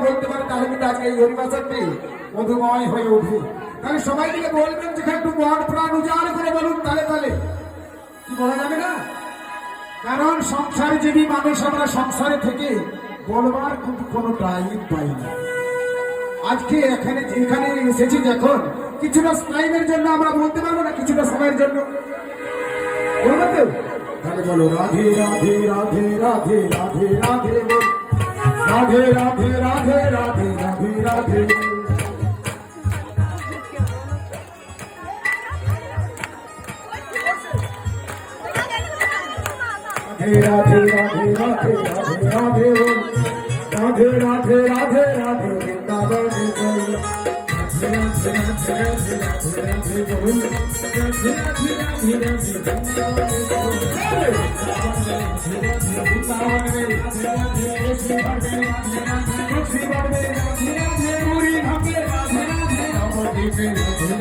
বলতে পারে তাহলে কিন্তু আজকে এই হরিবাসরটি মধুময় হয়ে উঠবে। তাহলে সবাই মিলে বলবেন যে একটু মন প্রাণ উজাড় করে বলুন তালে তালে, কি বলা যাবে না? কারণ সংসারজীবী মানুষ আমরা সংসারে থেকে বলবার কিন্তু কোনো টাইম পাই না। আজকে এখানে যেখানে এসেছি যখন কিছুটা টাইমের জন্য আমরা বলতে পারবো না, কিছুটা সময়ের জন্য বলবো তো, তাহলে বলো রাধে রাধে রাধে রাধে রাধে রাধে বল, রাধে রাধে রাধে রাধে রাধে রাধে। राधे राधे राधे राधे राधे राधे राधे राधे राधे वृंदावन बोल, राधे राधे राधे राधे राधे बोल, राधे राधे राधे राधे वृंदावन बोल, राधे राधे वृंदावन में राधे राधे कृष्ण राधे राधे राधे कृष्ण राधे राधे राधे पूरी भागे राधे राधे राधे राधे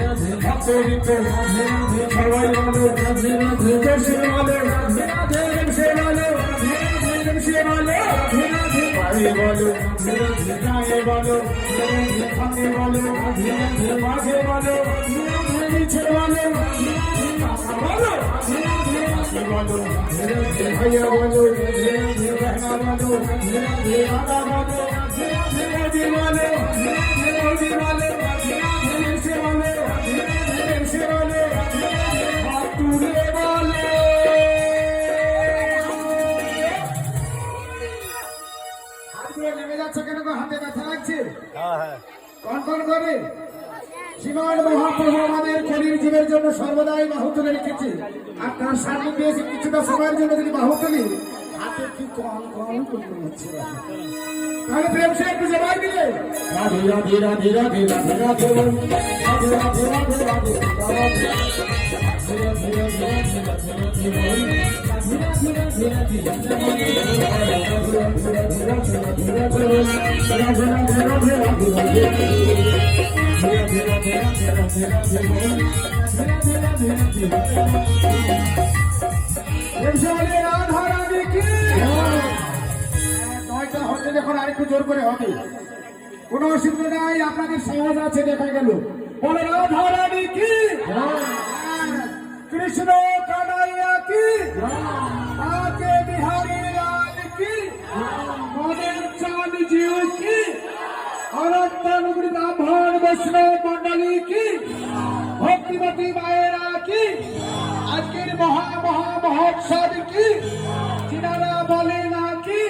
राधे भक्तों पे राधे राधे सवाई वाले राधे राधे कृष्ण वाले राधे राधे कृष्ण वाले राधे राधे कृष्ण वाले राधे राधे पाई वाले राधे राधे गाए वाले राधे राधे खाने वाले राधे राधे मागे वाले राधे राधे नीचे वाले राधे राधे काका वाले राधे राधे आगे वाले राधे राधे भैया वाले राधे राधे बहना वाले राधे राधे आगा वाले राधे राधे मोदी वाले राधे राधे मोदी वाले राधे राधे नीचे वाले राधे राधे नीचे वाले राधे राधे बातूरे वाले। নেমে যাচ্ছে কেন? হাতে ব্যথা লাগছে? কোন কোন করে? শ্রীমান মহাপ্রভু আমাদের শরীর জীবের জন্য সর্বদাই বাহু তুলে রেখেছে, আর তার সামনে দিয়েছে কিছুটা সময়ের জন্য যদি বাহু তুলি হাতে কি কম কম করতে হচ্ছে। তাহলে প্রেম সে একটু জবাই দিলে রাধে রাধে রাধে রাধে রাধে রাধে রাধে রাধে রাধে রাধে যখন আরেকটু জোর করে হবে, কোন অসুবিধা নাই, আপনাদের সহজ আছে, দেখা গেল। বলে রাধা রানী কি, কৃষ্ণ কানাইয়া কি, আকে বিহারী লাল কি, মদন চাঁদ জিউ কি, অনন্তানুগ্রী ব্রাহ্মণ বৈষ্ণব মন্ডলী কি, ভক্তিমতী মায়েরা কি, আজকের মহা মহা মহোৎসব কি, যিনারা বলে না কি